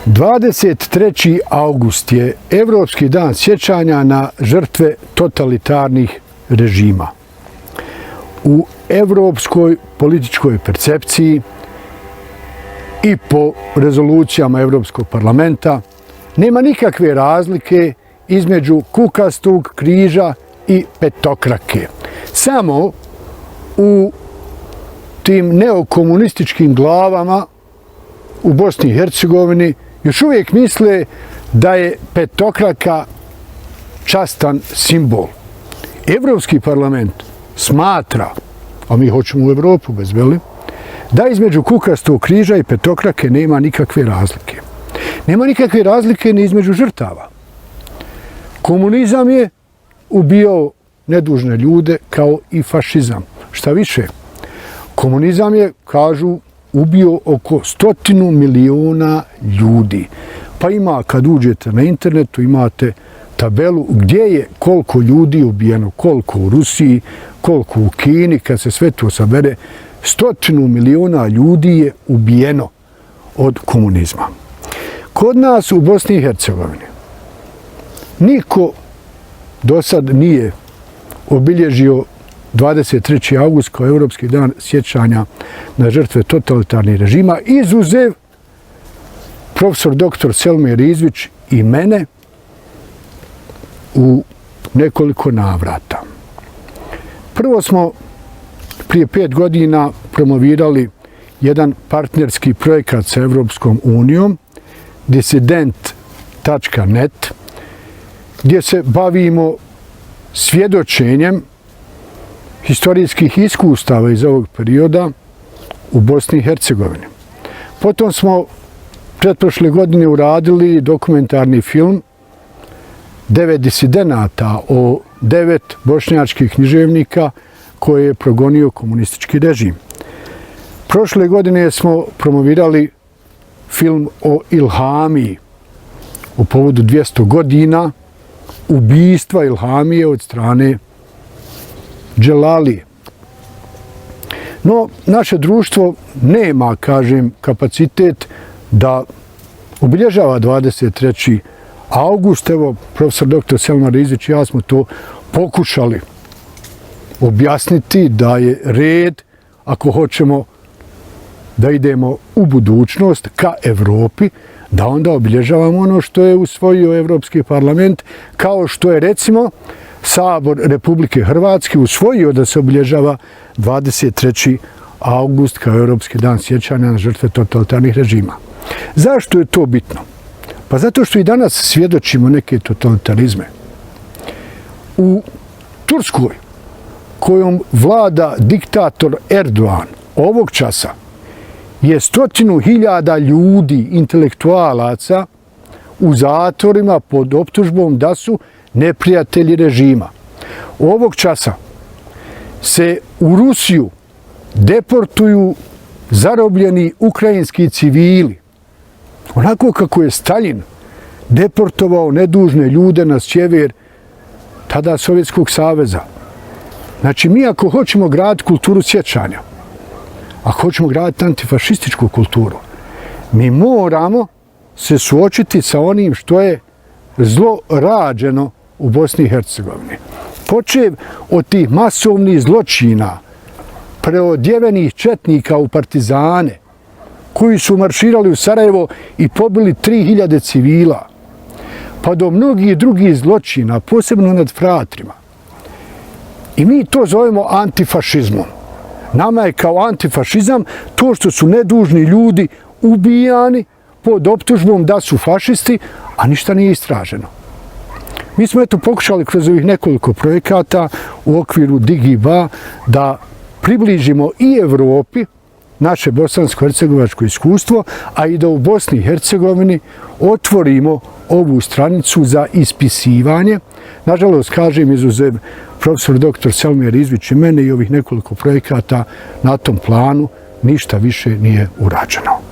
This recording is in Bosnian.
23. august je Evropski dan sjećanja na žrtve totalitarnih režima. U evropskoj političkoj percepciji i po rezolucijama Evropskog parlamenta nema nikakve razlike između kukastog križa i petokrake. Samo u tim neokomunističkim glavama u Bosni i Hercegovini još uvijek misle da je petokraka častan simbol. Evropski parlament smatra, a mi hoćemo u Evropu bez veli, da između kukastog križa i petokrake nema nikakve razlike. Nema nikakve razlike ni između žrtava. Komunizam je ubijao nedužne ljude kao i fašizam. Šta više, komunizam je, kažu, ubio oko 100 miliona ljudi. Pa ima, kad uđete na internetu, imate tabelu gdje je koliko ljudi ubijeno, koliko u Rusiji, koliko u Kini, kad se sve to sabere, 100 miliona ljudi je ubijeno od komunizma. Kod nas u Bosni i Hercegovini niko do sad nije obilježio 23. august kao Evropski dan sjećanja na žrtve totalitarnih režima, izuzev profesor dr. Selmir Izvić i mene u nekoliko navrata. Prvo smo prije 5 godina promovirali jedan partnerski projekat sa Evropskom unijom, Dissident.net, gdje se bavimo svjedočenjem historijskih iskustava iz ovog perioda u Bosni i Hercegovini. Potom smo pretprošle godine uradili dokumentarni film 9 disidenata o 9 bošnjačkih književnika koje je progonio komunistički režim. Prošle godine smo promovirali film o Ilhamiji u povodu 200 godina ubijstva Ilhamije od strane Dželalije. No, naše društvo nema, kažem, kapacitet da obilježava 23. august. Evo, profesor dr. Selmir Izvić i ja smo to pokušali objasniti da je red, ako hoćemo da idemo u budućnost ka Evropi, da onda obilježavamo ono što je usvojio Evropski parlament, kao što je, recimo, Sabor Republike Hrvatske usvojio da se obilježava 23. august kao Europski dan sjećanja na žrtve totalitarnih režima. Zašto je to bitno? Pa zato što i danas svjedočimo neke totalitarizme. U Turskoj, kojom vlada diktator Erdogan ovog časa, je 100.000 ljudi, intelektualaca, u zatvorima pod optužbom da su neprijatelji režima. Ovog časa se u Rusiju deportuju zarobljeni ukrajinski civili. Onako kako je Stalin deportovao nedužne ljude na sjever tada Sovjetskog saveza. Znači, mi ako hoćemo graditi kulturu sjećanja, ako hoćemo graditi antifašističku kulturu, mi moramo se suočiti sa onim što je zlo rađeno u Bosni i Hercegovini. Počev od tih masovnih zločina, preodjevenih četnika u partizane, koji su marširali u Sarajevo i pobili 3000 civila, pa do mnogih drugih zločina, posebno nad fratrima. I mi to zovemo antifašizmom. Nama je kao antifašizam to što su nedužni ljudi ubijani pod optužbom da su fašisti, a ništa nije istraženo. Mi smo eto pokušali kroz ovih nekoliko projekata u okviru DigiBa da približimo i Evropi naše bosansko-hercegovačko iskustvo, a i da u Bosni i Hercegovini otvorimo ovu stranicu za ispisivanje. Nažalost, kažem, izuzev profesor dr. Selmir Izvić i mene i ovih nekoliko projekata na tom planu, ništa više nije urađeno.